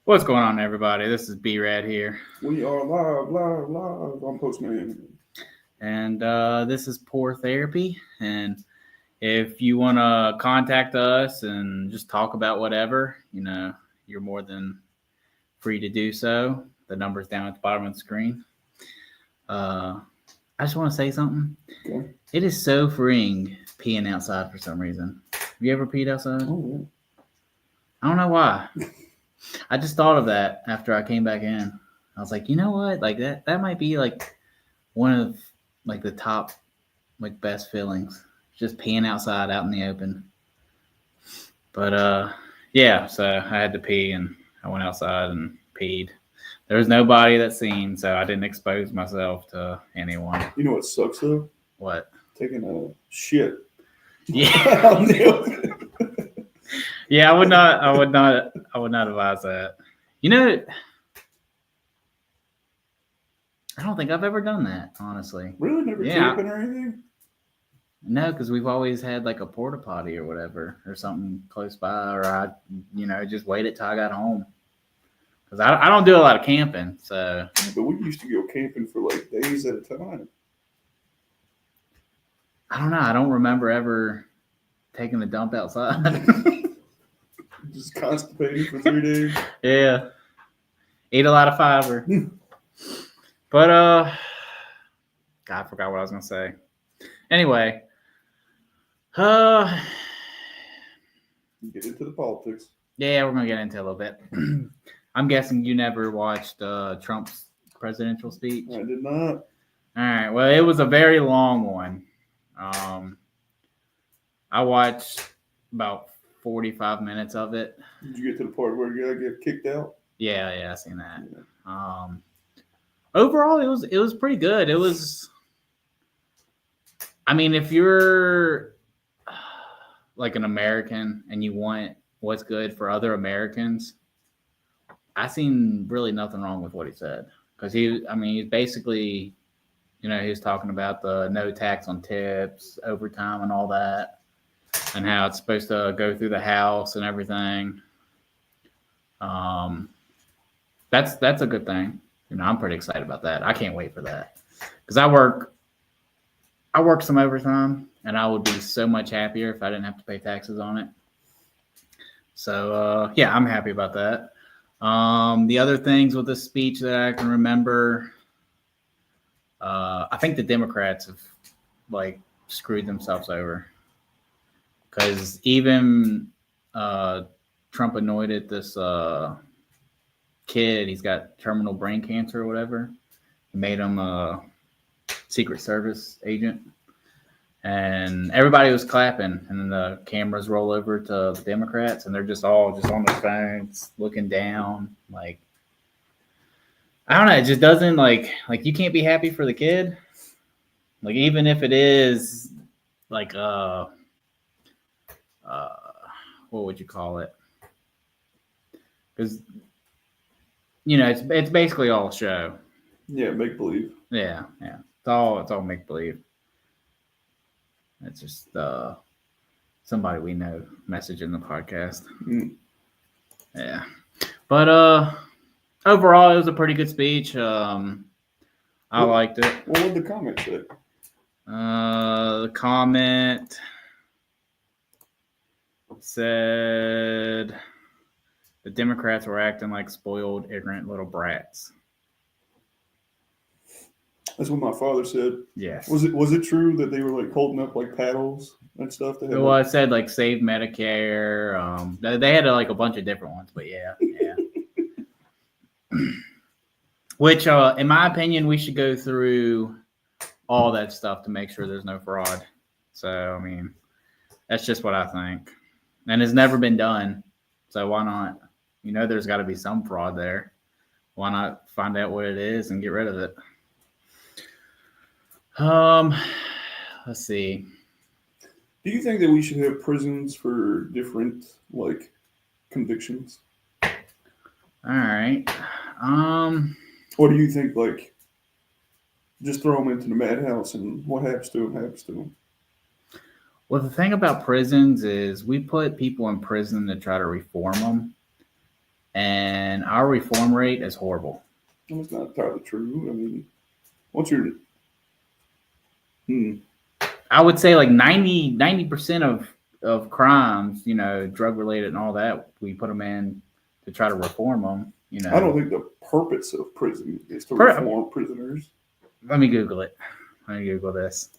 What's going on, everybody? This is B-Rad here. We are live. I'm postman. And this is Poor Therapy. And if you want to contact us and just talk about whatever, you're more than free to do so. The number's down at the bottom of the screen. I just want to say something. Okay. It is so freeing peeing outside for some reason. Have you ever peed outside? Oh, yeah. I don't know why. I just thought of that after I came back in. I was like, you know what? Like that might be like one of like the top like best feelings. Just peeing outside out in the open. But yeah, so I had to pee and I went outside and peed. There was nobody that seen, so I didn't expose myself to anyone. You know what sucks though? What? Taking a shit. Yeah. Yeah, I would not advise that. I don't think I've ever done that, honestly. Really? Never camping or anything? No, because we've always had like a porta potty or whatever, or something close by, or I, just waited till I got home. Because I don't do a lot of camping, so. But we used to go camping for like days at a time. I don't know. I don't remember ever taking a dump outside. Just constipated for 3 days. Yeah. Eat a lot of fiber. But God, I forgot what I was gonna say. Anyway, get into the politics. Yeah, we're gonna get into a little bit. I'm guessing you never watched Trump's presidential speech. I did not. All right. Well, it was a very long one. I watched about 45 minutes of it. Did you get to the part where you gotta get kicked out? Yeah, I seen that. Yeah. Overall, it was pretty good. It was. I mean, if you're like an American and you want what's good for other Americans, I seen really nothing wrong with what he said, because he's basically, he was talking about the no tax on tips, overtime, and all that, and how it's supposed to go through the House and everything. That's a good thing. I'm pretty excited about that. I can't wait for that, because I work some overtime, and I would be so much happier if I didn't have to pay taxes on it. So yeah, I'm happy about that. The other things with this speech that I can remember, I think the Democrats have like screwed themselves over, because even Trump anointed this kid. He's got terminal brain cancer or whatever. He made him a Secret Service agent, and everybody was clapping, and then the cameras roll over to the Democrats, and they're just all on their phones looking down. Like, I don't know, it just doesn't like you can't be happy for the kid, like, even if it is like what would you call it? Because it's basically all show. Yeah, make believe. Yeah. It's all make believe. It's just somebody we know messaging the podcast. Yeah. But overall, it was a pretty good speech. I liked it. What did the comment say? The comment said the Democrats were acting like spoiled, ignorant little brats. That's what my father said. Yes. Was it true that they were like holding up like paddles and stuff? Well, it said like save Medicare. They had like a bunch of different ones, but yeah. Which, in my opinion, we should go through all that stuff to make sure there's no fraud. So, I mean, that's just what I think. And it's never been done. So why not? There's got to be some fraud there. Why not find out what it is and get rid of it? Let's see. Do you think that we should have prisons for different like convictions? All right. Or do you think like just throw them into the madhouse and what happens to them happens to them? Well, the thing about prisons is we put people in prison to try to reform them. and our reform rate is horrible. Well, it's not entirely true. I mean, what's your? I would say like 90% of crimes, drug related and all that, we put them in to try to reform them. I don't think the purpose of prison is to reform prisoners. Let me Google it. Let me Google this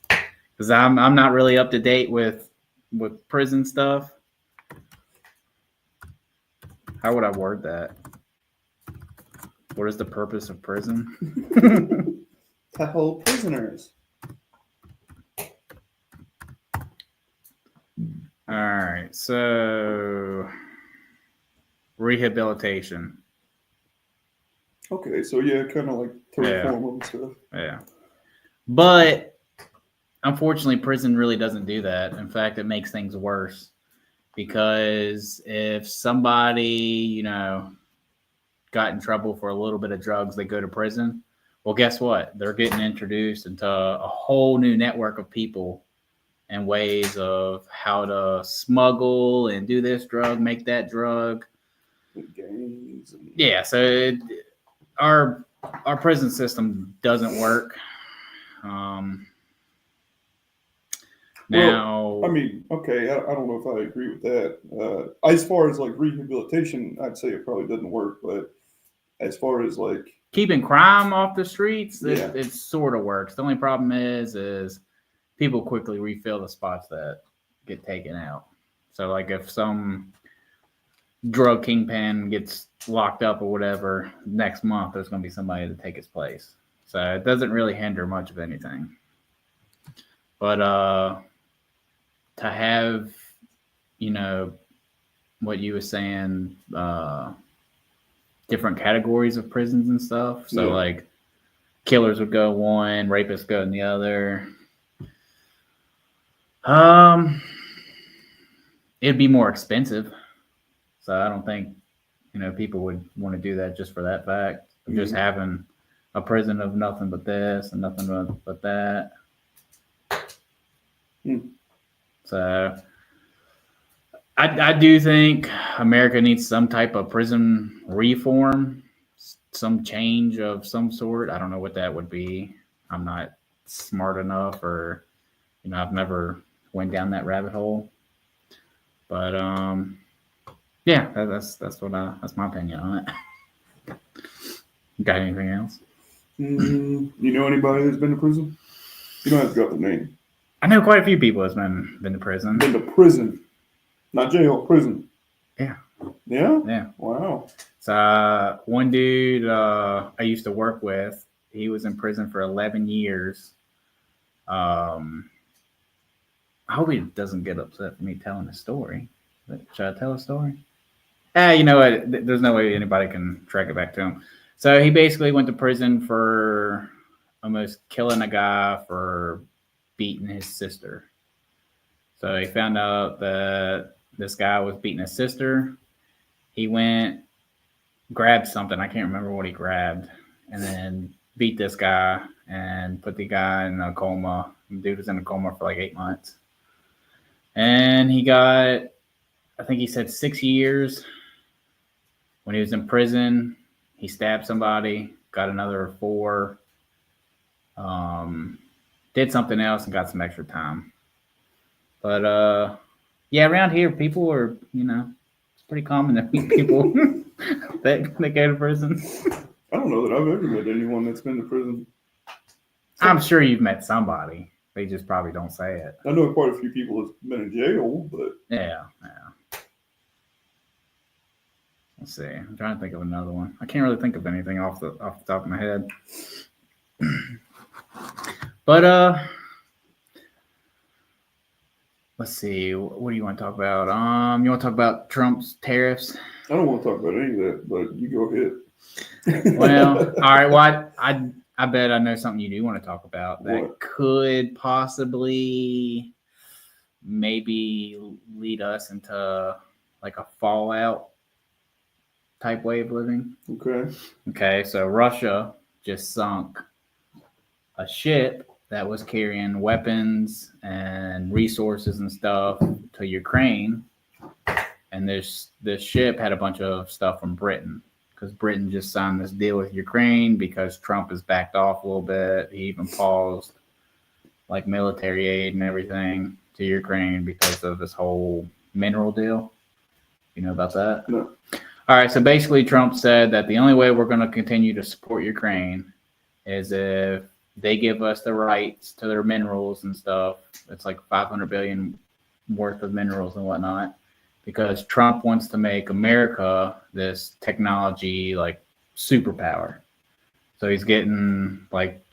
because I'm not really up to date with prison stuff. How would I word that? What is the purpose of prison? To hold prisoners. All right, so rehabilitation. Okay, so yeah, kind of like to reform them and stuff. Yeah, but unfortunately, prison really doesn't do that. In fact, it makes things worse because if somebody, got in trouble for a little bit of drugs, they go to prison. Well, guess what? They're getting introduced into a whole new network of people and ways of how to smuggle and do this drug, make that drug. Gangs. Yeah, so our prison system doesn't work. Now, well, I mean, okay, I don't know if I agree with that. As far as like rehabilitation, I'd say it probably doesn't work. But as far as like keeping crime off the streets, yeah. it sort of works. The only problem is people quickly refill the spots that get taken out. So like if some drug kingpin gets locked up or whatever, next month there's going to be somebody to take his place. So it doesn't really hinder much of anything. But to have, what you were saying, different categories of prisons and stuff. So like killers would go one, rapists go in the other. It'd be more expensive. So I don't think, people would want to do that just for that fact. Mm-hmm. Just having a prison of nothing but this and nothing but that. So I do think America needs some type of prison reform, some change of some sort. I don't know what that would be. I'm not smart enough, or I've never went down that rabbit hole. But yeah, that's my opinion on it. Got anything else? You know anybody that's been to prison? You don't have to drop the name. I know quite a few people that's been to prison. Been to prison. Not jail, prison. Yeah. Yeah? Yeah. Wow. So one dude I used to work with, he was in prison for 11 years. I hope he doesn't get upset for me telling a story. But should I tell a story? You know what? There's no way anybody can track it back to him. So he basically went to prison for almost killing a guy for beating his sister. So he found out that this guy was beating his sister. He went, grabbed something. I can't remember what he grabbed. And then beat this guy and put the guy in a coma. The dude was in a coma for like 8 months. And he got, I think he said 6 years. When he was in prison, he stabbed somebody, got another 4. Did something else and got some extra time. But yeah, around here, people are, it's pretty common to meet people that go to prison. I don't know that I've ever met anyone that's been to prison. I'm sure you've met somebody. They just probably don't say it. I know quite a few people that's been in jail, but yeah. Let's see. I'm trying to think of another one. I can't really think of anything off the top of my head. But let's see. What do you want to talk about? You want to talk about Trump's tariffs? I don't want to talk about any of that, but you go ahead. Well, all right. Well, I bet I know something you do want to talk about that could possibly maybe lead us into like a fallout type way of living. Okay. So Russia just sunk a ship that was carrying weapons and resources and stuff to Ukraine. and this ship had a bunch of stuff from Britain because Britain just signed this deal with Ukraine because Trump has backed off a little bit. He even paused like military aid and everything to Ukraine because of this whole mineral deal. You know about that? No. All right. So basically, Trump said that the only way we're going to continue to support Ukraine is if they give us the rights to their minerals and stuff. It's like 500 billion worth of minerals and whatnot, because Trump wants to make America this technology like superpower. So he's getting like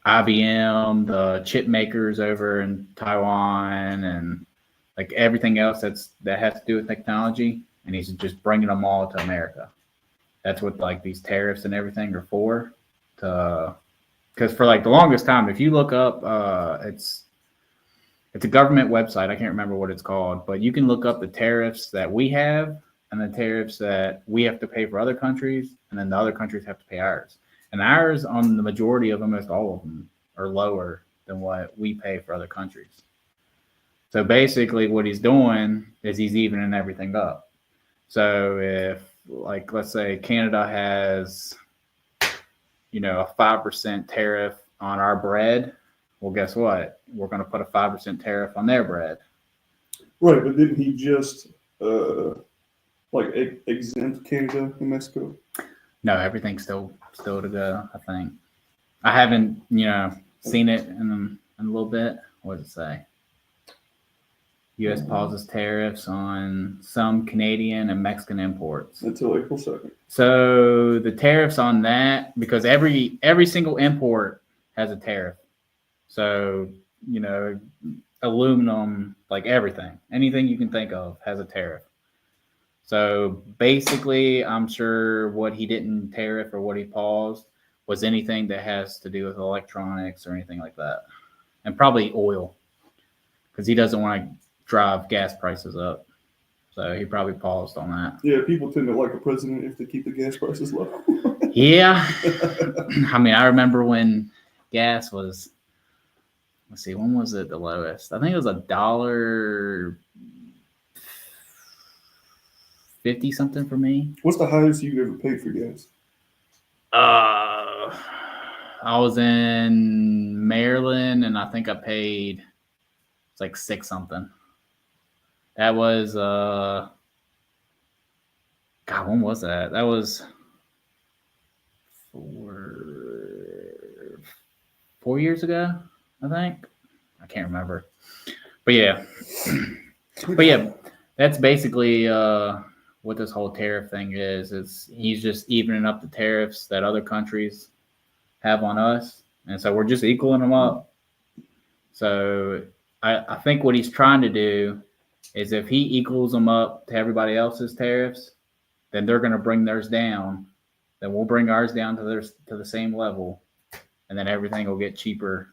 IBM, the chip makers over in Taiwan, and like everything else that has to do with technology, and he's just bringing them all to America. That's what like these tariffs and everything are for. Because for like the longest time, if you look up, it's a government website. I can't remember what it's called, but you can look up the tariffs that we have and the tariffs that we have to pay for other countries, and then the other countries have to pay ours. And ours, on the majority of almost all of them, are lower than what we pay for other countries. So basically, what he's doing is he's evening everything up. So if, like, let's say Canada has, a 5% tariff on our bread, well, guess what? We're going to put a 5% tariff on their bread. Right, but didn't he just exempt Canada and Mexico? No, everything's still to go, I think. I haven't, seen it in a little bit. What does it say? U.S. pauses tariffs on some Canadian and Mexican imports until April 2nd. So the tariffs on that, because every single import has a tariff. So, aluminum, like anything you can think of has a tariff. So basically, I'm sure what he didn't tariff or what he paused was anything that has to do with electronics or anything like that. And probably oil, because he doesn't want to drive gas prices up. So he probably paused on that. Yeah, people tend to like a president if they keep the gas prices low. Yeah. I mean, I remember when gas was, let's see, when was it the lowest? I think it was $1.50 something for me. What's the highest you ever paid for gas? I was in Maryland, and I think I paid, it's like $6 something. That was God, when was that? That was 4 years ago, I think. I can't remember. But yeah. That's basically what this whole tariff thing is he's just evening up the tariffs that other countries have on us. And so we're just equaling them up. So I think what he's trying to do is if he equals them up to everybody else's tariffs, then they're going to bring theirs down. Then we'll bring ours down to the same level, and then everything will get cheaper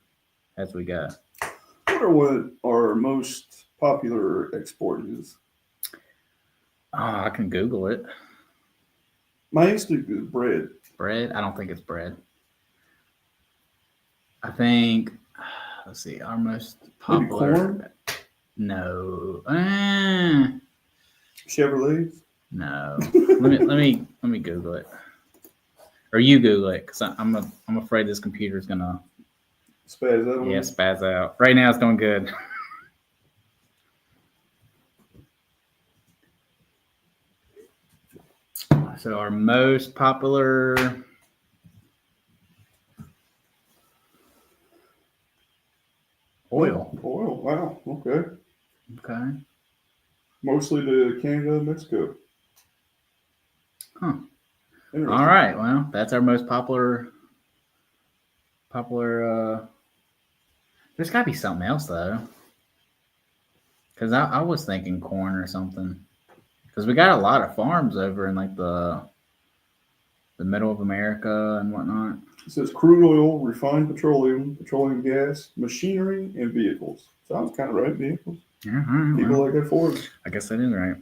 as we go. I wonder what our most popular export is. Oh, I can Google it. My instinct is bread. Bread? I don't think it's bread. I think, let's see, our most popular. Maybe corn? No. Chevrolets? No. let me Google it, or you Google it, because I'm afraid this computer is gonna spaz out. Yeah, spaz out. Right now, it's doing good. So our most popular oil. Oil. Wow. Okay. Okay. Mostly to Canada and Mexico. Huh. All right. Well, that's our most popular. There's got to be something else though, because I was thinking corn or something. Because we got a lot of farms over in like the middle of America and whatnot. It says crude oil, refined petroleum, petroleum gas, machinery, and vehicles. Sounds kind of right, vehicles. Yeah, people like that Ford. I guess that is right.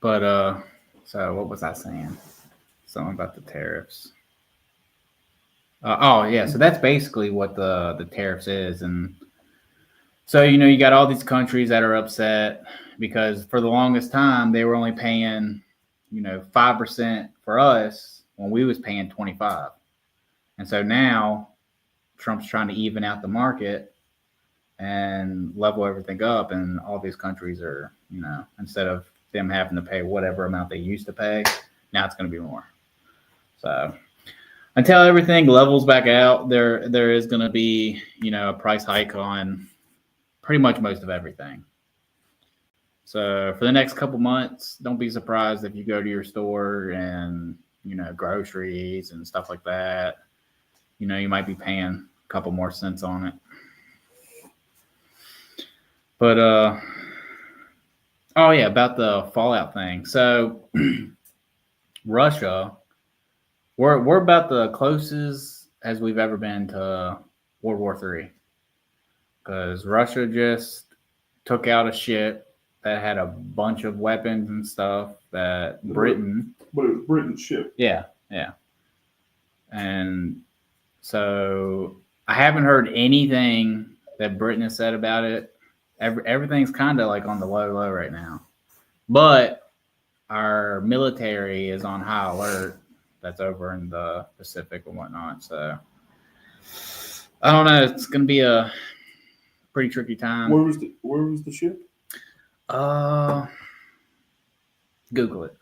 But so what was I saying? Something about the tariffs. Oh yeah, so that's basically what the tariffs is, and so you got all these countries that are upset because for the longest time they were only paying 5% for us when we was paying 25, and so now Trump's trying to even out the market and level everything up, and all these countries are instead of them having to pay whatever amount they used to pay, now it's going to be more. So until everything levels back out, there is going to be a price hike on pretty much most of everything. So for the next couple months, don't be surprised if you go to your store and groceries and stuff like that. You might be paying a couple more cents on it. But oh yeah, about the Fallout thing. So Russia, we're about the closest as we've ever been to World War III, because Russia just took out a ship that had a bunch of weapons and stuff that Britain. But it was Britain's ship. Yeah, yeah. And so I haven't heard anything that Britain has said about it. Everything's kind of like on the low right now. But our military is on high alert. That's over in the Pacific and whatnot. So I don't know. It's going to be a pretty tricky time. Where was the ship? Google it.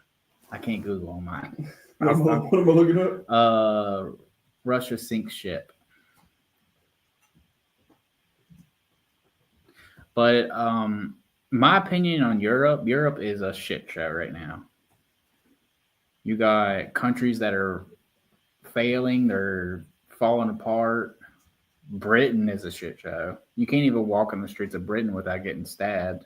I can't Google on mine. What am I looking up? Russia sinks ship. But my opinion on Europe is a shit show right now. You got countries that are failing, they're falling apart. Britain is a shit show. You can't even walk on the streets of Britain without getting stabbed.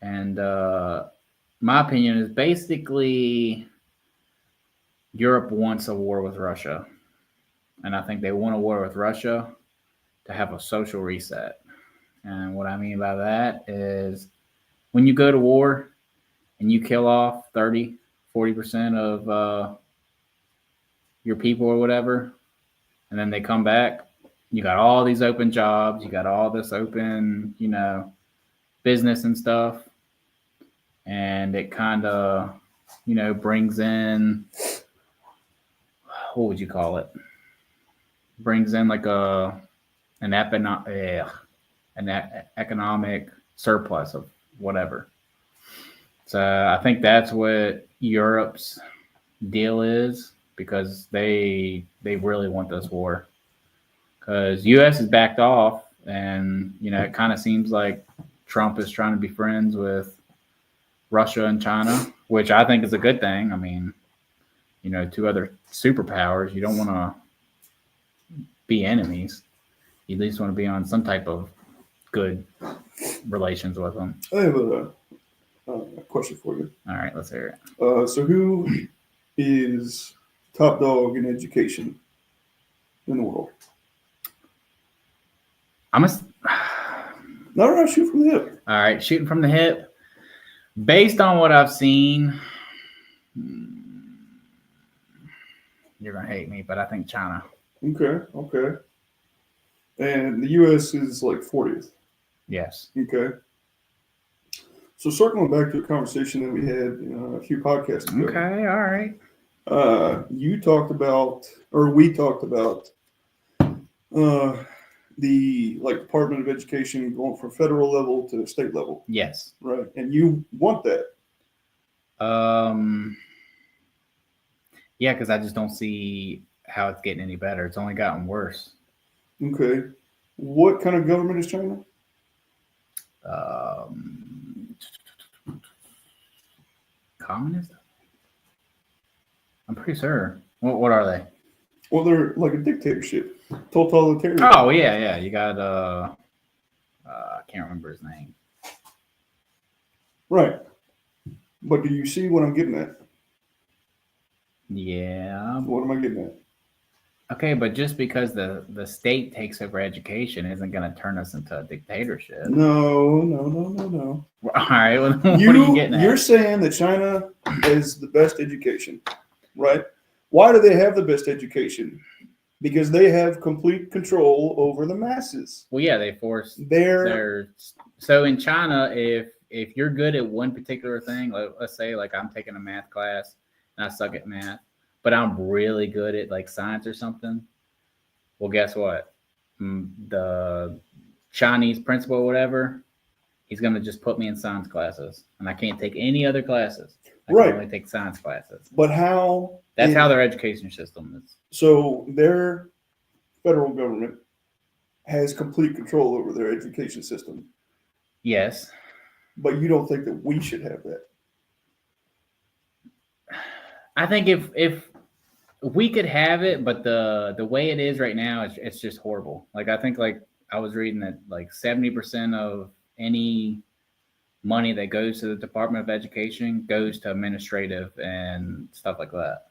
And my opinion is basically Europe wants a war with Russia. And I think they want a war with Russia to have a social reset. And what I mean by that is when you go to war and you kill off 30, 40% of your people or whatever, and then they come back, you got all these open jobs, you got all this open, business and stuff. And it kind of, brings in, what would you call it? Brings in like an economic surplus of whatever. So I think that's what Europe's deal is, because they really want this war. Because U.S. has backed off, and it kind of seems like Trump is trying to be friends with Russia and China, which I think is a good thing. I mean, two other superpowers, you don't want to be enemies. You at least want to be on some type of good relations with them. I have a question for you. All right, let's hear it. So who is top dog in education in the world? No, shoot from the hip. All right, shooting from the hip. Based on what I've seen, you're going to hate me, but I think China. Okay. And the U.S. is like 40th. Yes. Okay. So circling back to a conversation that we had a few podcasts ago. Okay, all right. We talked about the Department of Education going from federal level to state level. Yes. Right. And you want that. Yeah, because I just don't see how it's getting any better. It's only gotten worse. Okay. What kind of government is China? Communist? I'm pretty sure. What are they? Well, they're like a dictatorship. Totalitarian. Oh, yeah. You got, I can't remember his name. Right. But do you see what I'm getting at? Yeah. What am I getting at? Okay, but just because the state takes over education isn't going to turn us into a dictatorship. No. All right, well, what are you getting at? You're saying that China is the best education. right? Why do they have the best education? Because they have complete control over the masses. Well, yeah, they force They're their. So in China, if you're good at one particular thing, let's say like I'm taking a math class and I suck at math, but I'm really good at like science or something. Well, guess what? The Chinese principal or whatever, he's gonna just put me in science classes, and I can't take any other classes. I can right. only take science classes. But how? That's how their education system is. So their federal government has complete control over their education system. Yes. But you don't think that we should have that? I think if we could have it, but the way it is right now, it's just horrible. Like I think like I was reading that like 70% of any money that goes to the Department of Education goes to administrative and stuff like that.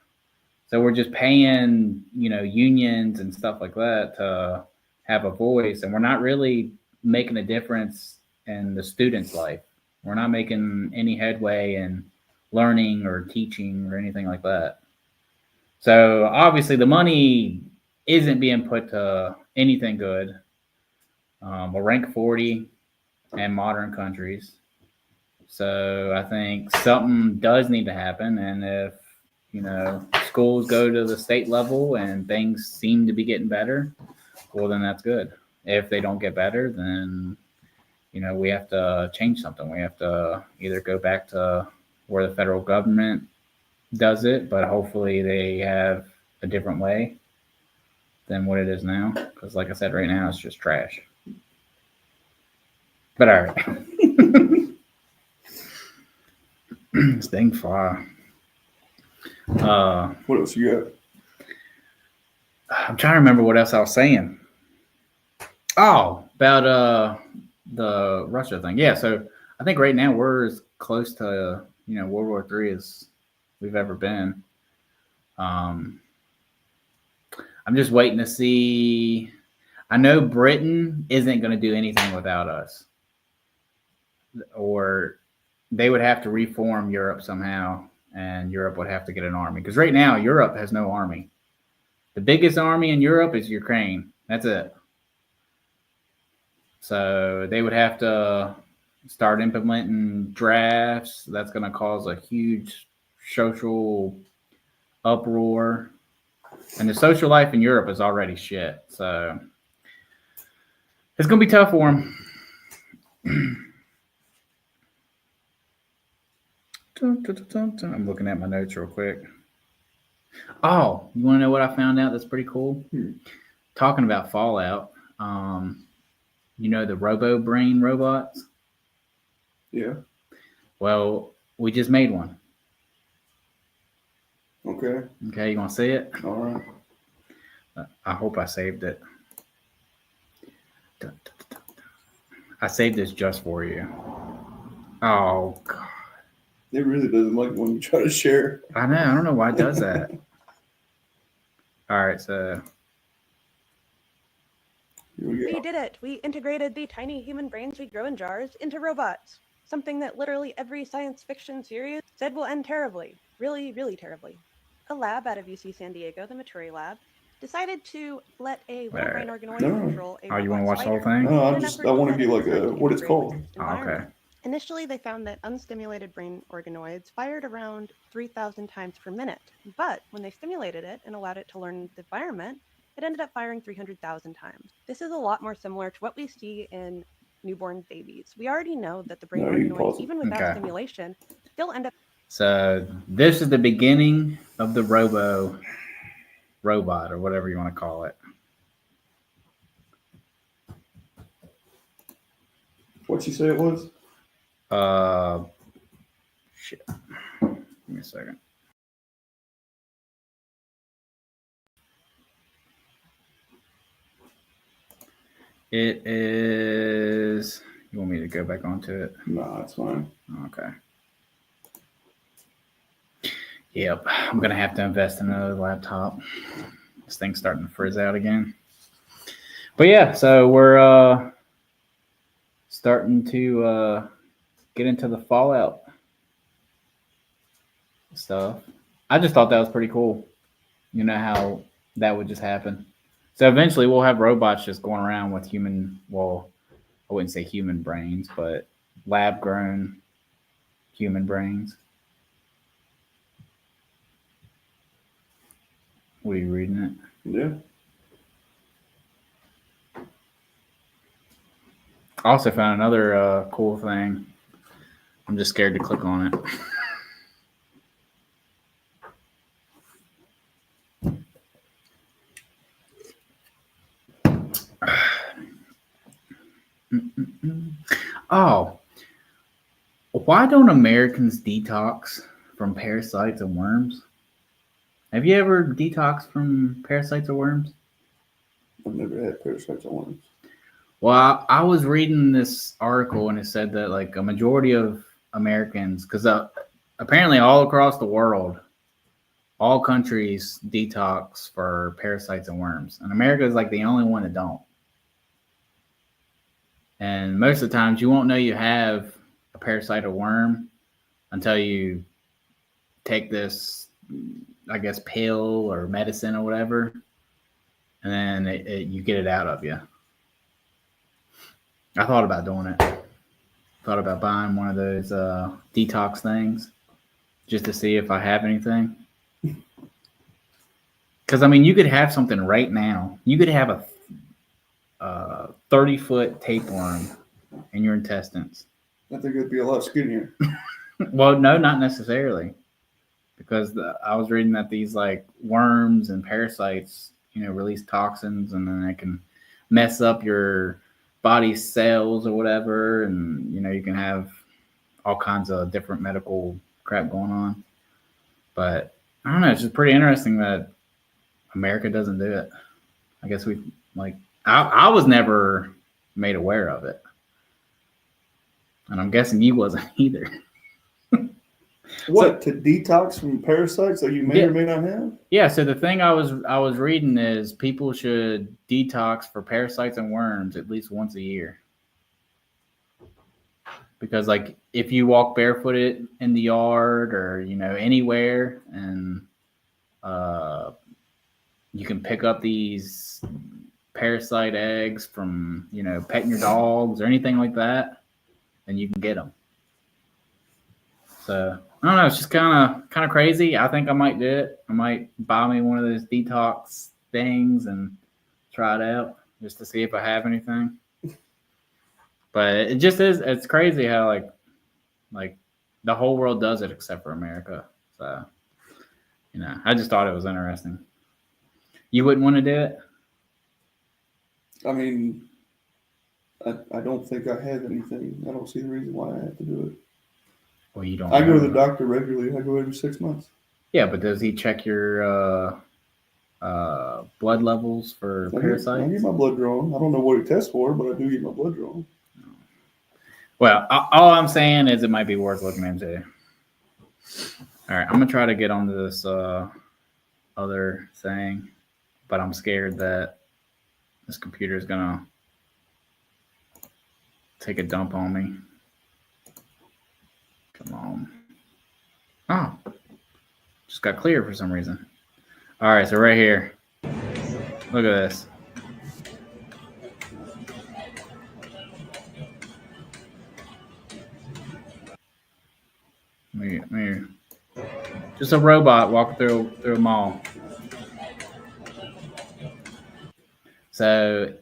So we're just paying, unions and stuff like that to have a voice, and we're not really making a difference in the student's life. We're not making any headway in learning or teaching or anything like that. So obviously the money isn't being put to anything good. We're ranked 40 in modern countries. So I think something does need to happen. And if, schools go to the state level and things seem to be getting better, well, then that's good. If they don't get better, then, we have to change something. We have to either go back to where the federal government does it, but hopefully they have a different way than what it is now. Because, like I said, right now it's just trash. But all right. Sting fly. What else you got? I'm trying to remember what else I was saying. Oh, about the Russia thing. Yeah, so I think right now we're as close to World War III as we've ever been. I'm just waiting to see. I know Britain isn't going to do anything without us, or they would have to reform Europe somehow, and Europe would have to get an army. Because right now, Europe has no army. The biggest army in Europe is Ukraine. That's it. So they would have to start implementing drafts. That's going to cause a huge social uproar. And the social life in Europe is already shit. So it's going to be tough for them. I'm looking at my notes real quick. Oh, you want to know what I found out that's pretty cool? Talking about Fallout, the Robo Brain robots? Yeah. Well, we just made one. Okay. Okay, you want to see it? All right. I hope I saved it. I saved this just for you. Oh, God. It really doesn't like when you try to share. I know. I don't know why it does that. All right, so. We did it. We integrated the tiny human brains we grow in jars into robots. Something that literally every science fiction series said will end terribly. Really, really terribly. A lab out of UC San Diego, the Maturi lab, decided to let a little brain organoid control a Oh, you want to watch the whole spider. thing? No, I want to be like what it's called. Oh, okay. Initially, they found that unstimulated brain organoids fired around 3,000 times per minute. But when they stimulated it and allowed it to learn the environment, it ended up firing 300,000 times. This is a lot more similar to what we see in newborn babies. We already know that the brain organoids, even without stimulation, still end up. So this is the beginning of the robot or whatever you want to call it. What'd you say it was? Shit. Give me a second. It is. You want me to go back onto it? No, it's fine. Okay. Yep, I'm gonna have to invest in another laptop. This thing's starting to frizz out again. But yeah, so we're starting to get into the Fallout stuff. I just thought that was pretty cool. You know how that would just happen. So eventually we'll have robots just going around with human, well, I wouldn't say human brains, but lab grown human brains. What are you reading it? Yeah. I also found another cool thing. I'm just scared to click on it. Oh, why don't Americans detox from parasites and worms? Have you ever detoxed from parasites or worms? I've never had parasites on worms. Well, I was reading this article and it said that like a majority of Americans, because apparently all across the world, all countries detox for parasites and worms, and America is like the only one that don't. And most of the times, you won't know you have a parasite or worm until you take this, I guess, pill or medicine or whatever, and then you get it out of you. I thought about doing it. Thought about buying one of those detox things just to see if I have anything. Because I mean, you could have something right now. You could have a 30-foot tapeworm in your intestines. I think it'd be a lot skinnier. Well, no, not necessarily, because I was reading that these like worms and parasites, release toxins, and then they can mess up your body's cells or whatever, and you can have all kinds of different medical crap going on. But I don't know, it's just pretty interesting that America doesn't do it. I guess we like I was never made aware of it, and I'm guessing you wasn't either. What, to detox from parasites that you may or may not have? Yeah, so the thing I was reading is people should detox for parasites and worms at least once a year. Because like if you walk barefooted in the yard or anywhere, and you can pick up these parasite eggs from petting your dogs or anything like that, then you can get them. So I don't know. It's just kind of crazy. I think I might do it. I might buy me one of those detox things and try it out just to see if I have anything. But it just is. It's crazy how like the whole world does it except for America. So I just thought it was interesting. You wouldn't want to do it? I mean, I don't think I have anything. I don't see the reason why I have to do it. Well, you don't. I go to the doctor regularly. I go every 6 months. Yeah, but does he check your blood levels for parasites? I get my blood drawn. I don't know what he tests for, but I do get my blood drawn. Well, all I'm saying is it might be worth looking into. All right, I'm gonna try to get onto this other thing, but I'm scared that this computer is gonna take a dump on me. Come on. Oh, just got clear for some reason. All right, so right here. Look at this. Just a robot walking through a mall. So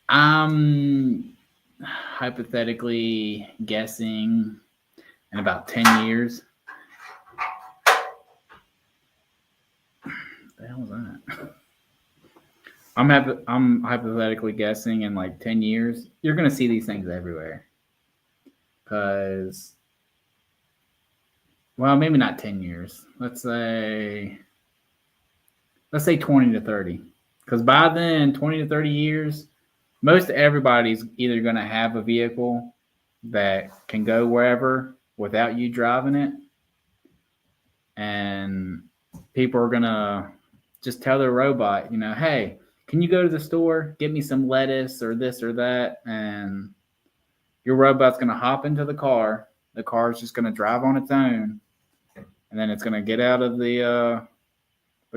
I'm hypothetically guessing in about 10 years. What the hell was that? I'm hypothetically guessing in like 10 years, you're gonna see these things everywhere. Because, well, maybe not 10 years. Let's say 20 to 30. Because by then, 20 to 30 years, most everybody's either going to have a vehicle that can go wherever without you driving it. And people are going to just tell their robot, hey, can you go to the store, get me some lettuce or this or that? And your robot's going to hop into the car. The car is just going to drive on its own. And and then it's gonna get out of the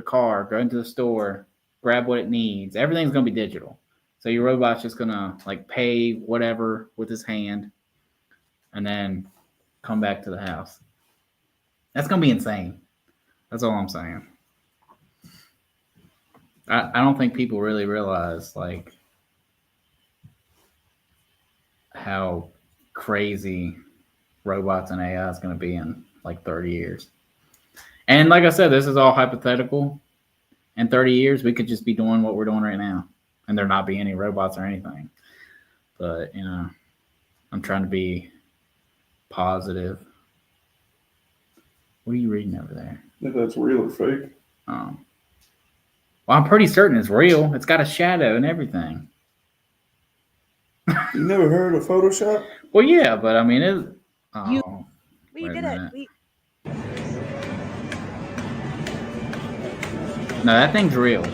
car, go into the store, grab what it needs. Everything's gonna be digital. So your robot's just gonna like pay whatever with his hand, and then come back to the house. That's gonna be insane. That's all I'm saying. I don't think people really realize like how crazy robots and AI is going to be in like 30 years. And like I said, this is all hypothetical. In 30 years, we could just be doing what we're doing right now, and there not be any robots or anything. But you know, I'm trying to be positive. What are you reading over there? If that's real or fake. Well, I'm pretty certain it's real. It's got a shadow and everything. You never heard of Photoshop? Well, yeah, but I mean, it. We wait a did minute. it. No, that thing's real. I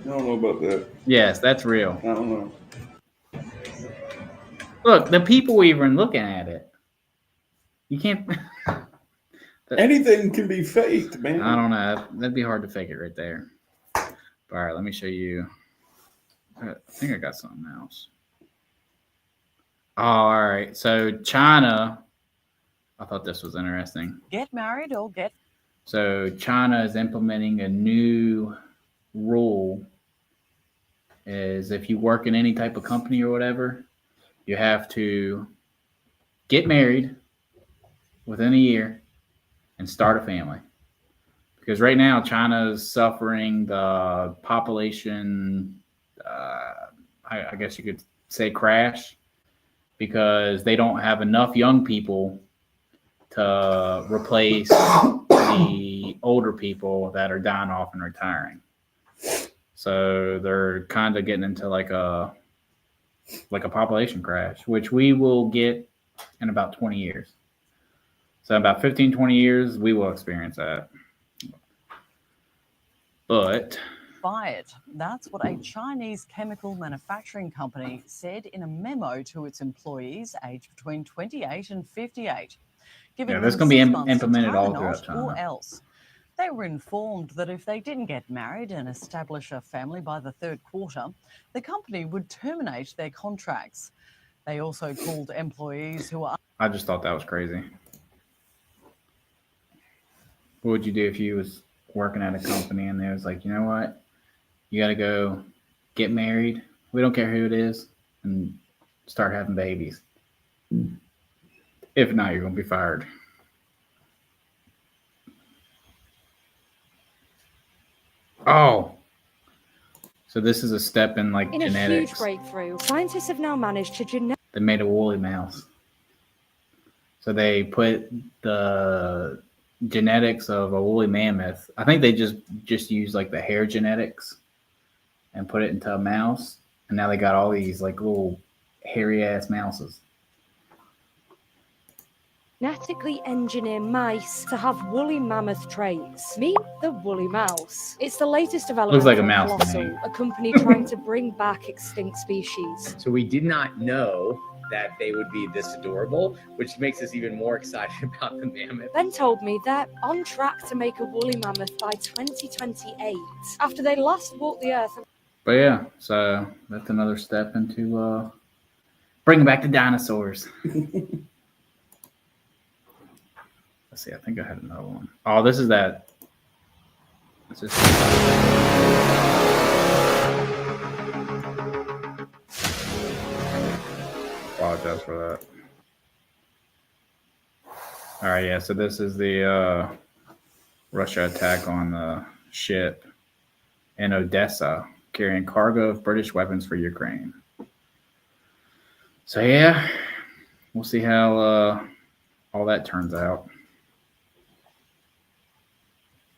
don't know about that. Yes, that's real. I don't know. Look, the people even looking at it. You can't. Anything can be faked, man. I don't know. That'd be hard to fake it right there. All right, let me show you. I think I got something else. Oh, all right. So China, I thought this was interesting. Get married or get. So China is implementing a new rule. Is if you work in any type of company or whatever, you have to get married within a year and start a family. Because right now, China is suffering the population, I guess you could say crash, because they don't have enough young people to replace the older people that are dying off and retiring. So they're kind of getting into like a population crash, which we will get in about 20 years. So about 15, 20 years, we will experience that. But Fired. That's what a Chinese chemical manufacturing company said in a memo to its employees aged between 28 and 58. Giving this is them going to 6 be months implemented to all tie a throughout knot or China. else. They were informed that if they didn't get married and establish a family by the third quarter, the company would terminate their contracts. They also called employees who are. I just thought that was crazy. What would you do if you was working at a company and they was like, you know what? You got to go get married. We don't care who it is, and start having babies. If not, you're going to be fired. Oh, so this is a step in like In genetics. a huge breakthrough, scientists have now managed to They made a woolly mouse. So they put the genetics of a woolly mammoth. I think they just used like the hair genetics and put it into a mouse, and now they got all these like little hairy ass mouses. genetically engineer mice to have woolly mammoth traits. Meet the woolly mouse. It's the latest development Looks like a from mouse to Colossal, me. a company trying to bring back extinct species. So we did not know that they would be this adorable, which makes us even more excited about the mammoth. Ben told me they're on track to make a woolly mammoth by 2028, after they last walked the earth. But yeah, so that's another step into bringing back the dinosaurs. Let's see, I think I had another one. Oh, this is that. This is apologize for that. All right, yeah, so this is the Russia attack on the ship in Odessa carrying cargo of British weapons for Ukraine. So yeah, we'll see how all that turns out.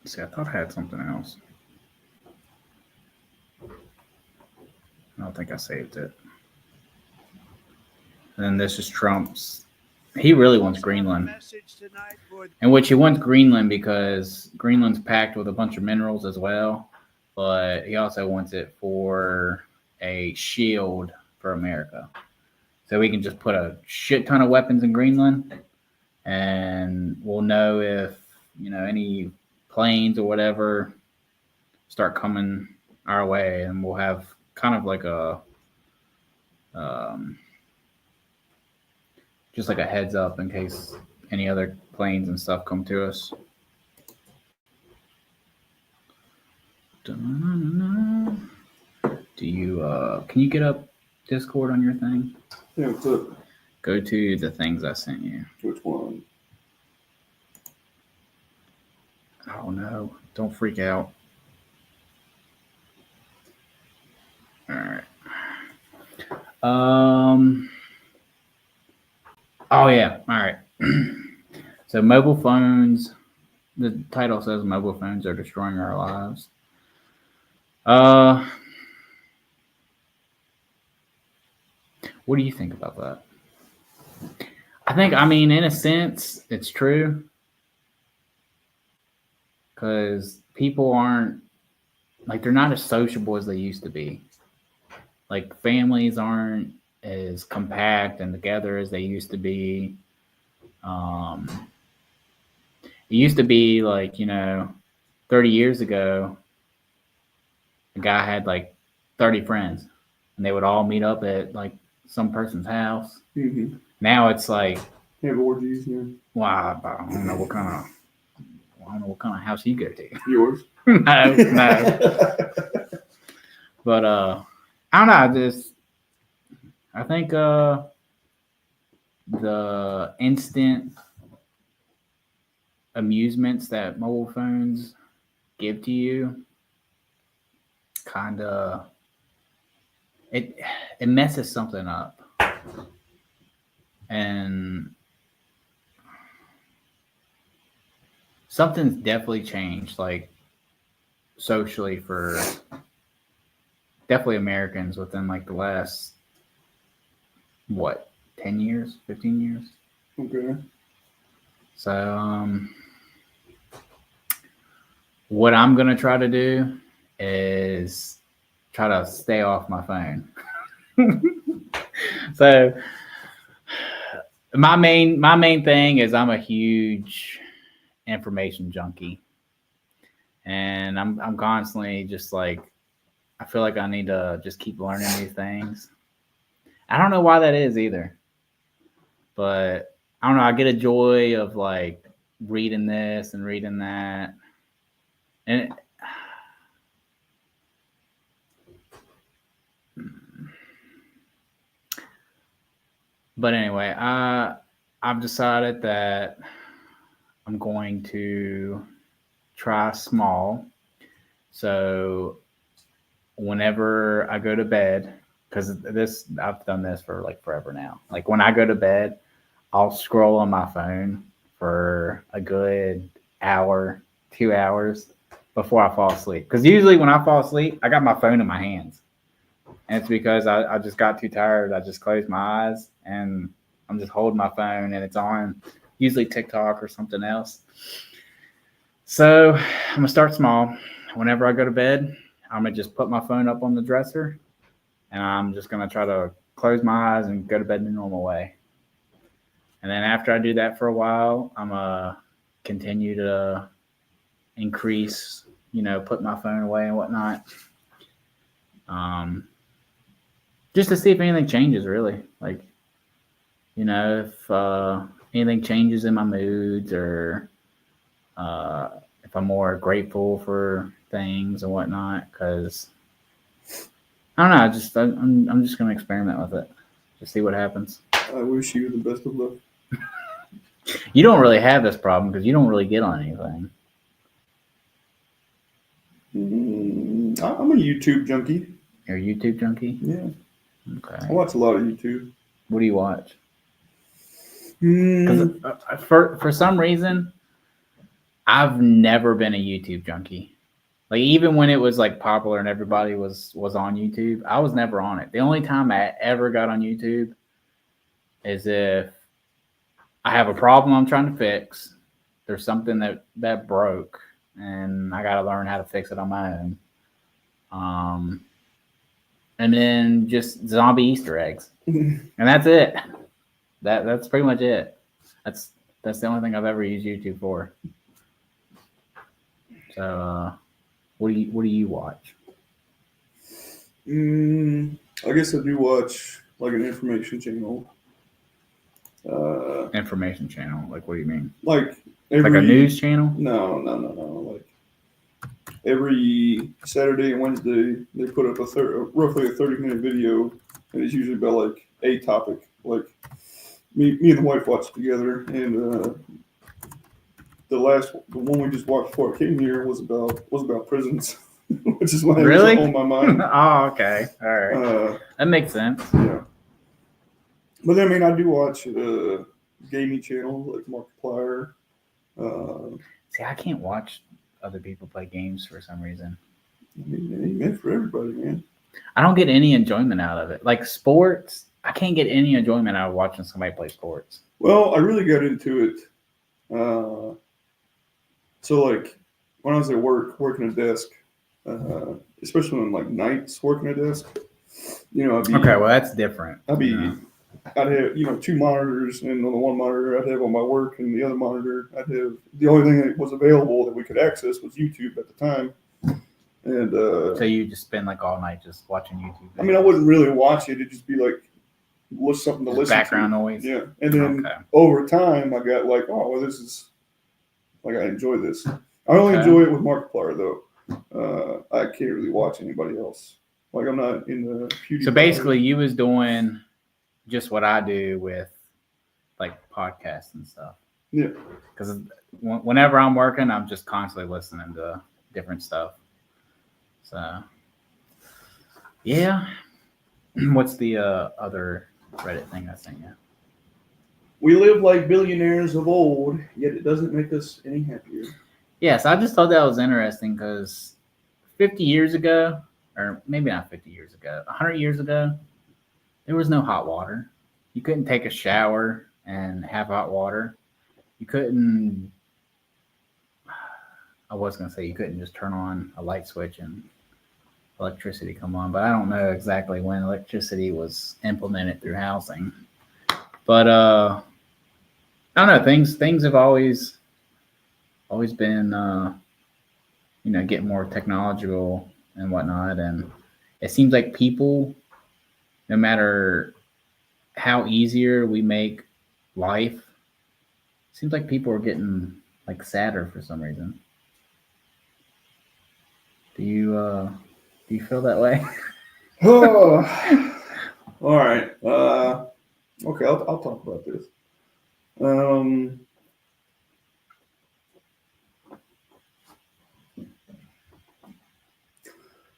Let's see, I thought I had something else. I don't think I saved it. And then this is Trump's. He really wants Greenland. In which he wants Greenland because Greenland's packed with a bunch of minerals as well. But he also wants it for a shield for America. So we can just put a shit ton of weapons in Greenland and we'll know if any planes or whatever start coming our way, and we'll have kind of like a just like a heads up in case any other planes and stuff come to us. Do you can you get up Discord on your thing? Yeah, what's up? Go to the things I sent you. Which one? Oh no, don't freak out. All right. Oh yeah. All right. So mobile phones. The title says mobile phones are destroying our lives. What do you think about that? I mean, in a sense, it's true. Because people aren't, like, they're not as sociable as they used to be. Like, families aren't as compact and together as they used to be. It used to be like, 30 years ago, a guy had like 30 friends and they would all meet up at like some person's house. Mm-hmm. Now it's like, Have orgies, yeah. wow, I don't know what kind of house you go to. Yours? No. But I don't know. I think the instant amusements that mobile phones give to you kind of it messes something up, and something's definitely changed, like socially, for definitely Americans within like the last 10 years, 15 years. Okay. So what I'm gonna try to do is try to stay off my phone. So my main thing is I'm a huge information junkie, and I'm constantly just like, I feel like I need to just keep learning these things. I don't know why that is either, but I don't know. I get a joy of like reading this and reading that, and but anyway, I've decided that I'm going to try small. So whenever I go to bed, because I've done this for like forever now. Like when I go to bed, I'll scroll on my phone for a good hour, 2 hours before I fall asleep. Because usually when I fall asleep, I got my phone in my hands. And it's because I just got too tired. I just closed my eyes and I'm just holding my phone and it's on, usually TikTok or something else. So I'm going to start small. Whenever I go to bed, I'm going to just put my phone up on the dresser and I'm just going to try to close my eyes and go to bed the normal way. And then after I do that for a while, I'm going to continue to increase, put my phone away and whatnot. Just to see if anything changes, really. Like, if anything changes in my moods, or if I'm more grateful for things and whatnot. Because I don't know. I'm just gonna experiment with it, just see what happens. I wish you the best of luck. You don't really have this problem because you don't really get on anything. I'm a YouTube junkie. You're a YouTube junkie? Yeah. Okay. I watch a lot of YouTube. What do you watch? Because for some reason, I've never been a YouTube junkie. Like even when it was like popular and everybody was on YouTube, I was never on it. The only time I ever got on YouTube is if I have a problem I'm trying to fix. There's something that broke, and I got to learn how to fix it on my own. And then just zombie Easter eggs, and that's it. That's pretty much it. That's That's the only thing I've ever used YouTube for. So, what do you watch? I guess I do watch like an information channel. Information channel. Like, what do you mean? Like Like a news channel? No. Like every Saturday and Wednesday, they put up roughly a 30-minute video, and it's usually about like a topic. Like me and the wife watch together, and the one we just watched before I came here was about prisons, which is why Really? it was on my mind. Oh, okay. All right. That makes sense. Yeah. But then, I mean, I do watch gaming channels like Markiplier. See, I can't watch other people play games for some reason. I mean, it ain't meant for everybody, man. I don't get any enjoyment out of it. Like sports, I can't get any enjoyment out of watching somebody play sports. Well, I really got into it. So, like, when I was at work, working a desk, especially on like nights working a desk, I'd be Okay, well that's different. I'd have, 2 monitors, and on the one monitor I'd have on my work, and the other monitor I'd have the only thing that was available that we could access was YouTube at the time. And so you just spend like all night just watching YouTube videos? I mean, I wouldn't really watch it. It'd just be like something to listen background to. noise. Yeah. And then over time I got like, oh well, this is like, I enjoy this. I only enjoy it with Markiplier though. I can't really watch anybody else. Like, I'm not in the PewDiePie. So basically you was doing just what I do with like podcasts and stuff. Yeah. Because whenever I'm working, I'm just constantly listening to different stuff. So, yeah. What's the other Reddit thing I sent you? We live like billionaires of old, yet it doesn't make us any happier. Yes, I just thought that was interesting because 50 years ago, or maybe not 50 years ago, 100 years ago, there was no hot water. You couldn't take a shower and have hot water. You couldn't, I was going to say you couldn't just turn on a light switch and electricity come on, but I don't know exactly when electricity was implemented through housing. But I don't know, things have always been getting more technological and whatnot, and it seems like people, no matter how easier we make life, seems like people are getting like sadder for some reason. Do you feel that way? Oh, all right. Okay, I'll talk about this.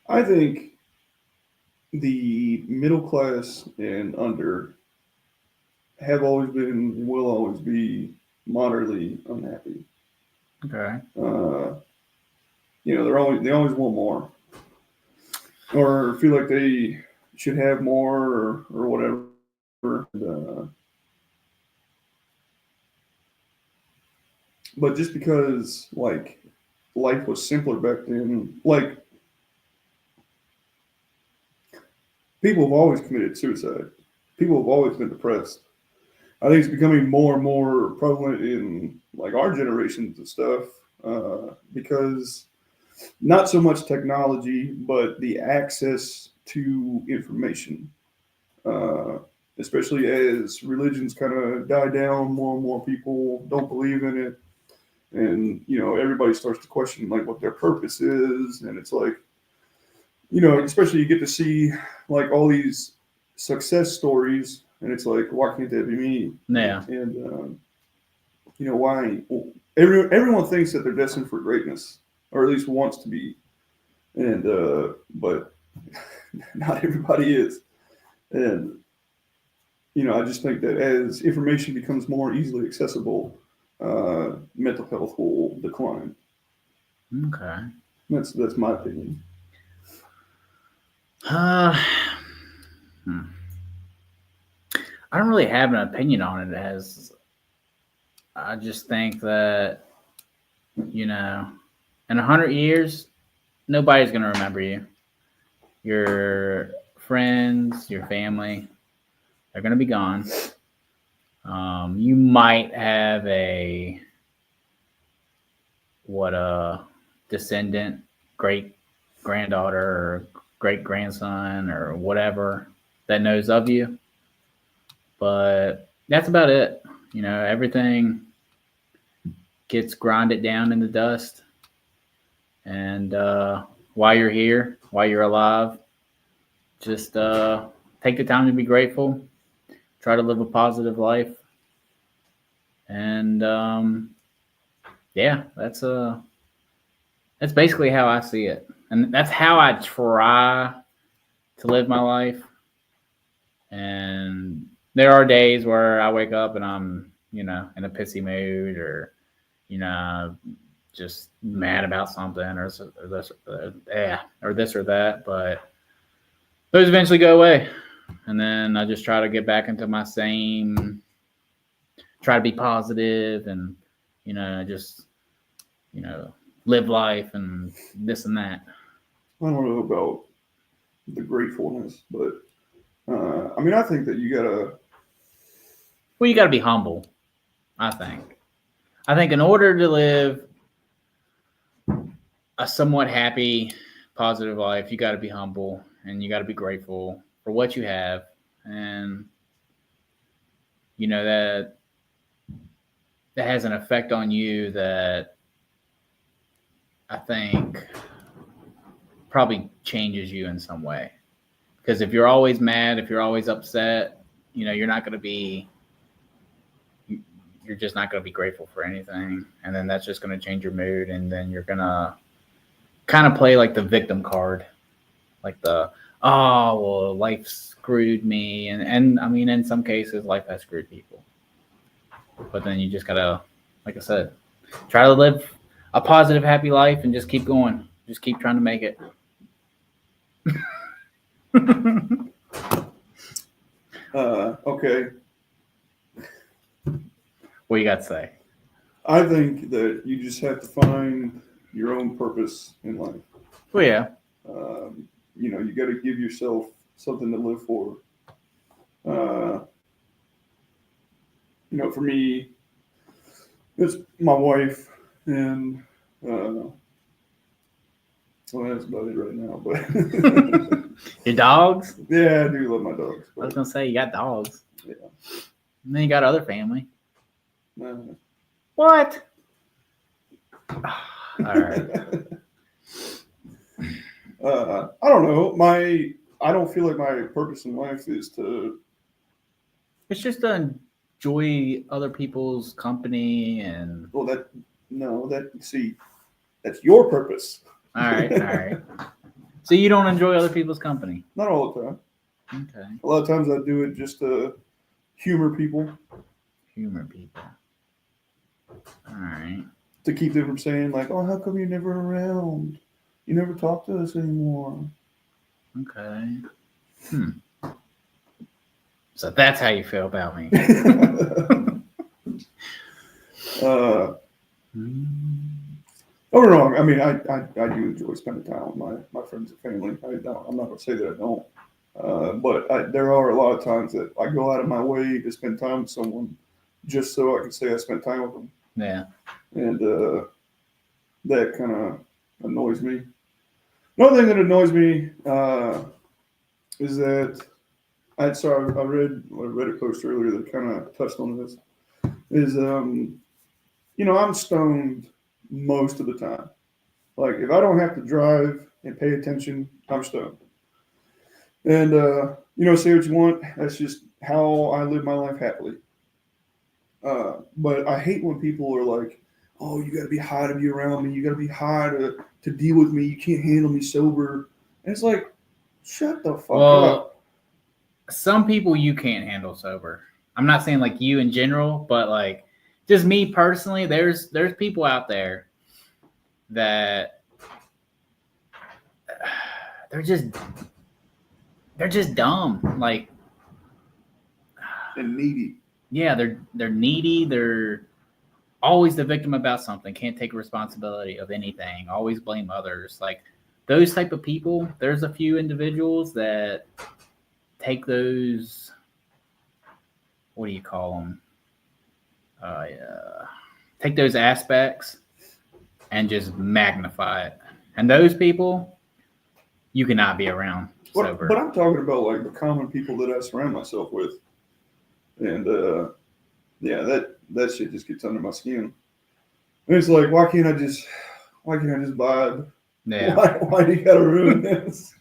I think the middle class and under have always been and will always be moderately unhappy. Okay. They always want more, or feel like they should have more, or whatever. But just because like life was simpler back then, like people have always committed suicide. People have always been depressed. I think it's becoming more and more prevalent in like our generations and stuff, because not so much technology, but the access to information, especially as religions kind of die down, more and more people don't believe in it. And, everybody starts to question like what their purpose is. And it's like, especially you get to see like all these success stories, and it's like, why can't that be me? Yeah. And, why? Everyone thinks that they're destined for greatness, or at least wants to be. And, but not everybody is. And, I just think that as information becomes more easily accessible, mental health will decline. Okay. That's my opinion. I don't really have an opinion on it, as I just think that, in 100 years, nobody's going to remember you. Your friends, your family, they're going to be gone. You might have descendant, great granddaughter or great grandson or whatever that knows of you, but that's about it. Everything gets grinded down in the dust, and while you're here, while you're alive, just take the time to be grateful, try to live a positive life, and yeah, that's basically how I see it, and that's how I try to live my life. And there are days where I wake up and I'm, in a pissy mood, or just mad about something, or this or that. But those eventually go away, and then I just try to get back into my try to be positive, and just live life and this and that. I don't know about the gratefulness, but I mean, I think that you gotta. Well, you got to be humble. I think in order to live a somewhat happy, positive life, you got to be humble, and you got to be grateful for what you have, and that has an effect on you that I think probably changes you in some way. Because if you're always mad, if you're always upset, you're not going to be. You're just not going to be grateful for anything, and then that's just going to change your mood, and then you're going to kind of play like the victim card, like life screwed me, and I mean, in some cases life has screwed people, but then you just gotta, like I said, try to live a positive, happy life, and just keep going, just keep trying to make it. Okay. What you got to say? I think that you just have to find your own purpose in life. Well, yeah. You got to give yourself something to live for. For me, it's my wife, and well, that's about it right now. But Your dogs? Yeah, I do love my dogs. I was gonna say you got dogs. Yeah. And then you got other family. Uh, What? All right. I don't know. I don't feel like my purpose in life is to. It's just to enjoy other people's company and. Well, that's your purpose. All right. So you don't enjoy other people's company? Not all the time. Okay. A lot of times I do it just to humor people. Humor people. All right. To keep them from saying like, "Oh, how come you're never around? You never talk to us anymore." Okay. So that's how you feel about me. Don't get me wrong. I mean, I do enjoy spending time with my friends and family. I'm not going to say that I don't. But there are a lot of times that I go out of my way to spend time with someone just so I can say I spent time with them. Yeah. And that kind of annoys me. Another thing that annoys me is that I read a Reddit post earlier that kind of touched on this. Is I'm stoned most of the time. Like if I don't have to drive and pay attention, I'm stoned. And say what you want. That's just how I live my life happily. But I hate when people are like, "Oh, you got to be high to be around me. You got to be high to deal with me. You can't handle me sober." And it's like, shut the fuck up. Some people you can't handle sober. I'm not saying like you in general, but like just me personally, there's people out there that they're just dumb. Like And needy. Yeah, they're needy. They're always the victim about something. Can't take responsibility of anything. Always blame others. Like those type of people. There's a few individuals that take those. What do you call them? take those aspects and just magnify it. And those people, you cannot be around sober. But I'm talking about like the common people that I surround myself with, and that shit just gets under my skin. And it's like, why can't I just vibe? Yeah. Why do you gotta ruin this?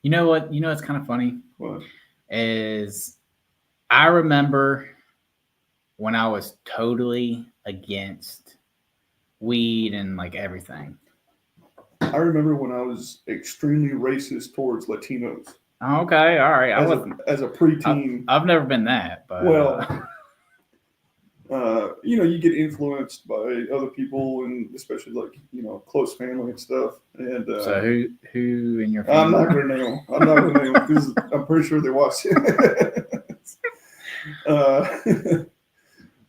You know what? You know what's kind of funny What? is I remember when I was totally against weed and like everything. I remember when I was extremely racist towards Latinos Okay, all right. as a preteen. I've never been that, but Well, you get influenced by other people, and especially like close family and stuff. And so who in your I'm family? not gonna name them. I'm not gonna name them because I'm pretty sure they watch it.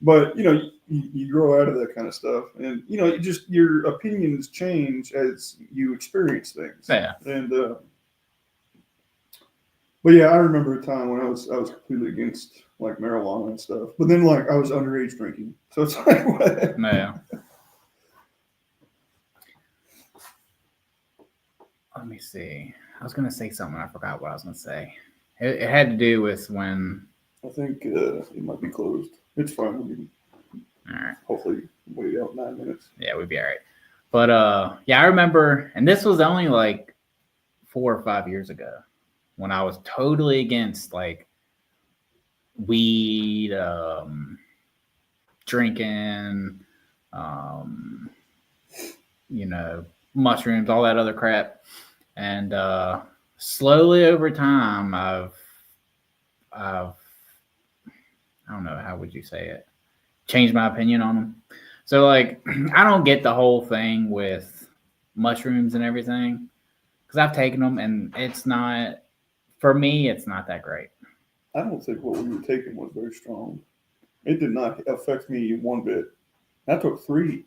But you grow out of that kind of stuff, and your opinions change as you experience things. Yeah. And but yeah, I remember a time when I was completely against like marijuana and stuff. But then like I was underage drinking, so it's like what? Yeah. Let me see. I was gonna say something. I forgot what I was gonna say. It had to do with when. I think it might be closed. It's fine. We can All right. hopefully wait out 9 minutes. Yeah, we'd be all right. But yeah, I remember, and this was only like 4 or 5 years ago when I was totally against like weed, drinking, mushrooms, all that other crap. And slowly over time, I've I don't know, how would you say it? Changed my opinion on them. So like, I don't get the whole thing with mushrooms and everything because I've taken them and it's not, for me, it's not that great. I don't think what we were taking was very strong. It did not affect me one bit. I took 3.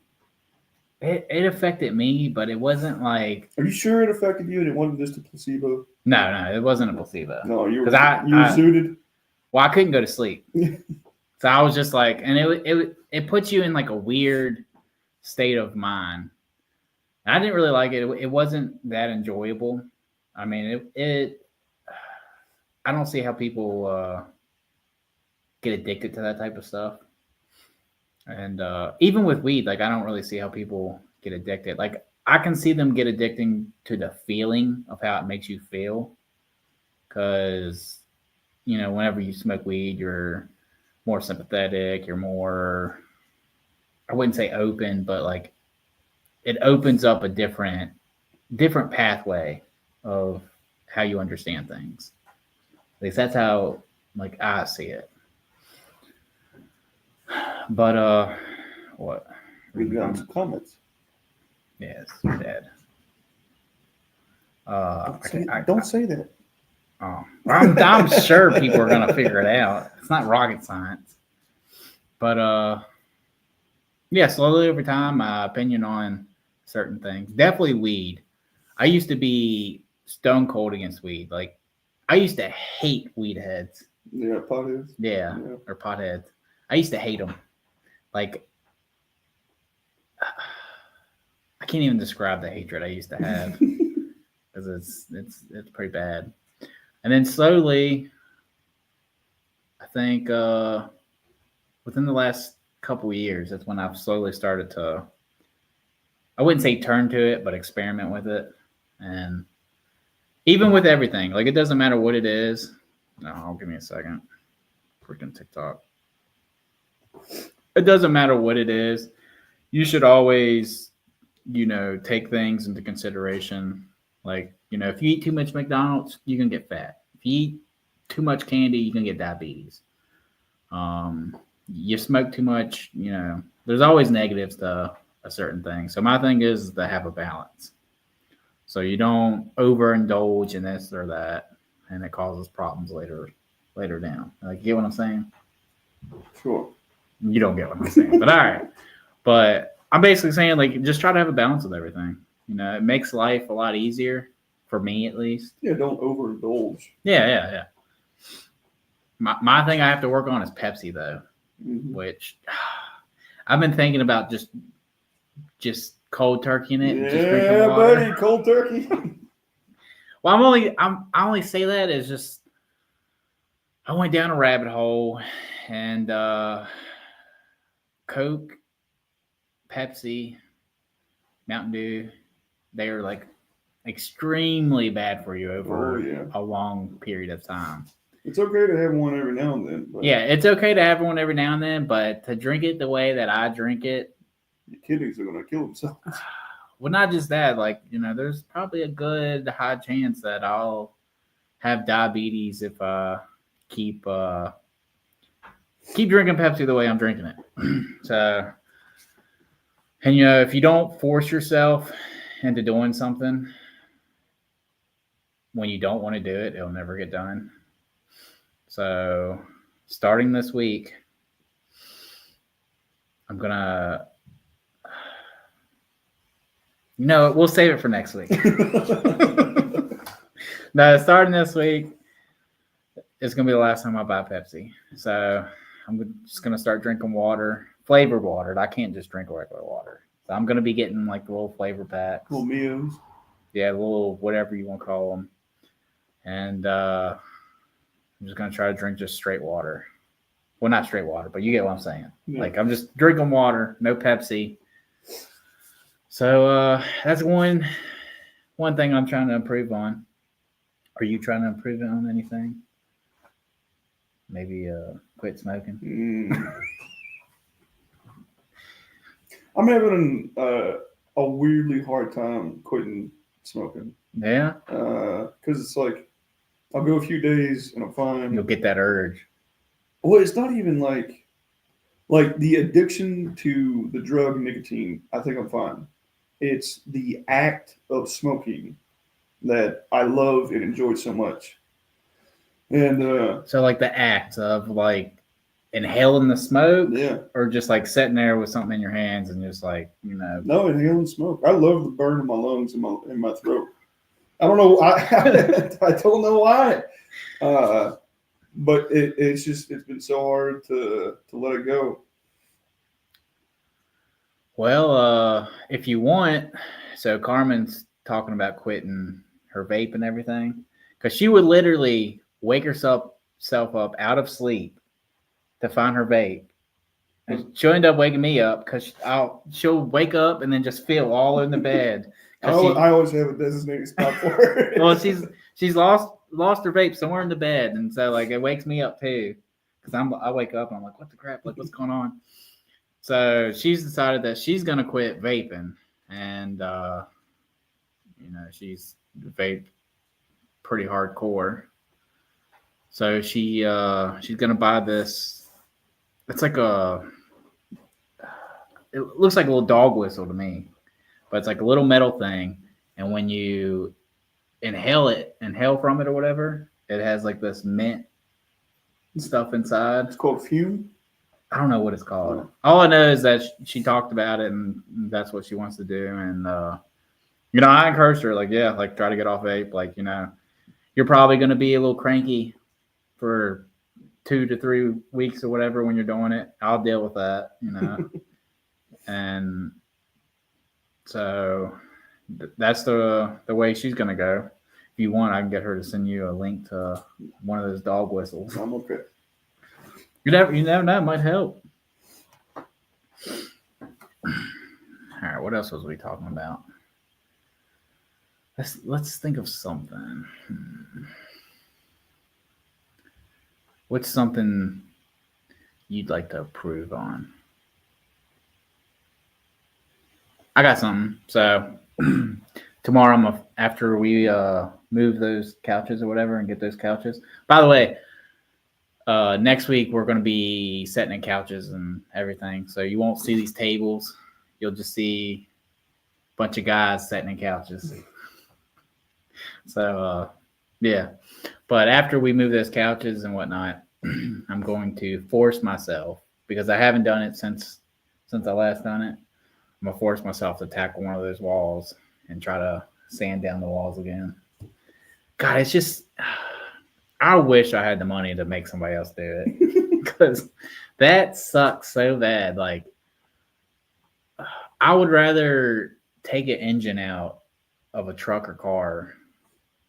It affected me, but it wasn't like. Are you sure it affected you and it wasn't just a placebo? No, it wasn't a placebo. No, you were 'Cause you were suited. Well, I couldn't go to sleep. So I was just like, and it puts you in like a weird state of mind. And I didn't really like it. It wasn't that enjoyable. I mean, I don't see how people get addicted to that type of stuff. And even with weed, like I don't really see how people get addicted. Like I can see them get addicted to the feeling of how it makes you feel. Because, whenever you smoke weed, you're more sympathetic. You're more, I wouldn't say open, but like it opens up a different pathway of how you understand things. At least that's how like I see it. But what? We've got some comments. Yes, you're dead. Don't say that. Oh, I'm sure people are gonna figure it out. It's not rocket science. But yeah, slowly over time, my opinion on certain things. Definitely weed. I used to be stone cold against weed. Like I used to hate weed heads. Yeah, potheads. Yeah, or potheads. I used to hate them. Like I can't even describe the hatred I used to have because it's pretty bad. And then slowly, I think within the last couple of years, that's when I've slowly started to, I wouldn't say turn to it, but experiment with it. And even with everything, like it doesn't matter what it is. No, give me a second. Freaking TikTok. It doesn't matter what it is. You should always, take things into consideration. Like, if you eat too much McDonald's, you can get fat. If you eat too much candy, you can get diabetes. You smoke too much, there's always negatives to a certain thing. So my thing is to have a balance. So you don't overindulge in this or that, and it causes problems later down. Like, you get what I'm saying? Sure. You don't get what I'm saying, but all right. But I'm basically saying, like, just try to have a balance with everything. It makes life a lot easier, for me at least. Yeah, don't overindulge. Yeah. My thing I have to work on is Pepsi though, which I've been thinking about just cold turkey in it. Just drinking Yeah, water. buddy, cold turkey. Well, I only say that as just I went down a rabbit hole and Coke, Pepsi, Mountain Dew, they are like extremely bad for you over a long period of time. It's okay to have one every now and then. But Yeah, it's okay to have one every now and then, but to drink it the way that I drink it, your kidneys are gonna kill themselves. well, not just that, like, there's probably a good high chance that I'll have diabetes if I keep drinking Pepsi the way I'm drinking it. So, and if you don't force yourself into doing something when you don't want to do it, it'll never get done. So, starting this week, I'm gonna. We'll save it for next week. No, starting this week, it's gonna be the last time I buy Pepsi. So I'm just gonna start drinking water, flavored water. I can't just drink regular water. So I'm gonna be getting like the little flavor packs, Little Mios. yeah, little whatever you want to call them, and I'm just gonna try to drink just straight water. Well, not straight water, but you get what I'm saying. Yeah. Like I'm just drinking water, no Pepsi. So that's one thing I'm trying to improve on. Are you trying to improve on anything? Maybe quit smoking. I'm having a weirdly hard time quitting smoking. Yeah, Because it's like I'll go a few days and I'm fine. you'll get that urge. Well, it's not even like the addiction to the drug nicotine. I think I'm fine. It's the act of smoking that I love and enjoy so much. And So like the act of like inhaling the smoke, yeah, or just like sitting there with something in your hands and just like no, inhaling smoke. I love the burn in my lungs and in my throat. I don't know. I don't know why. But it's been so hard to let it go. Well, if you want, so Carmen's talking about quitting her vape and everything, because she would literally wake herself up out of sleep to find her vape. And she'll end up waking me up because she'll wake up and then just feel all in the bed. I always have a designated spot for her. Well, she's lost her vape somewhere in the bed, and so like it wakes me up too, because I wake up and I'm like, what the crap? Like, what's going on? So she's decided that she's gonna quit vaping, and she's vape pretty hardcore. So she's gonna buy this. It's like it looks like a little dog whistle to me, but it's like a little metal thing, and when you inhale from it or whatever, it has like this mint stuff inside. It's called fume. I don't know what it's called. All I know is that she talked about it, and that's what she wants to do. And I encouraged her, like, yeah, like try to get off vape. Like, you're probably going to be a little cranky for 2 to 3 weeks or whatever when you're doing it. I'll deal with that, and so that's the way she's going to go. If you want, I can get her to send you a link to one of those dog whistles. I'm okay. You never know, it might help. All right, what else was we talking about? Let's think of something. What's something you'd like to improve on? I got something. So tomorrow, after we move those couches or whatever and get those couches. By the way, next week we're going to be setting in couches and everything, so you won't see these tables. You'll just see a bunch of guys sitting in couches. So yeah, but after we move those couches and whatnot, I'm going to force myself, because I haven't done it since I last done it. I'm gonna force myself to tackle one of those walls and try to sand down the walls again. God, it's just I wish I had the money to make somebody else do it because that sucks so bad. Like, I would rather take an engine out of a truck or car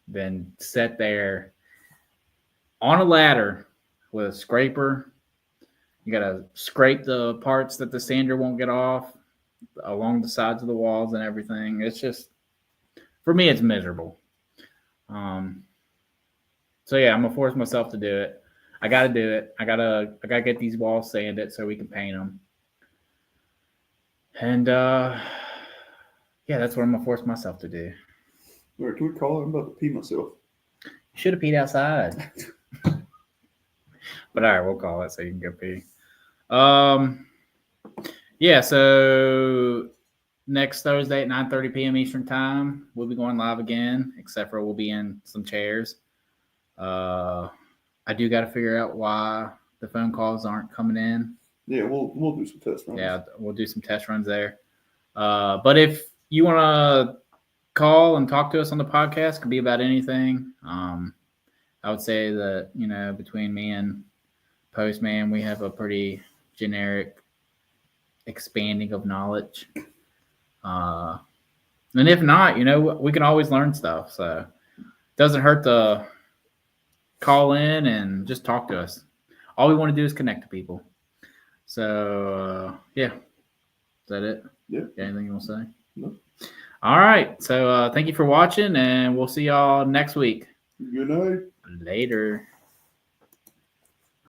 than sit there on a ladder with a scraper. You got to scrape the parts that the sander won't get off along the sides of the walls and everything. It's just, for me, it's miserable. So yeah, I'm gonna force myself to do it. I gotta do it. I gotta get these walls sanded so we can paint them. And yeah, that's what I'm gonna force myself to do. All right, can we call it? I'm about to pee myself. Should have peed outside. But all right, we'll call it so you can go pee. Yeah, so next Thursday at 9:30 p.m. Eastern Time, we'll be going live again, except for we'll be in some chairs. I do got to figure out why the phone calls aren't coming in. Yeah, we'll do some test runs. Yeah, we'll do some test runs there. But if you want to call and talk to us on the podcast, it could be about anything. I would say that, you know, between me and Postman, we have a pretty generic expanding of knowledge. And if not, you know, we can always learn stuff. So it doesn't hurt to call in and just talk to us. All we want to do is connect to people. So, yeah. Is that it? Yeah. Anything you want to say? No. All right. So, thank you for watching, and we'll see y'all next week. Good night. Later.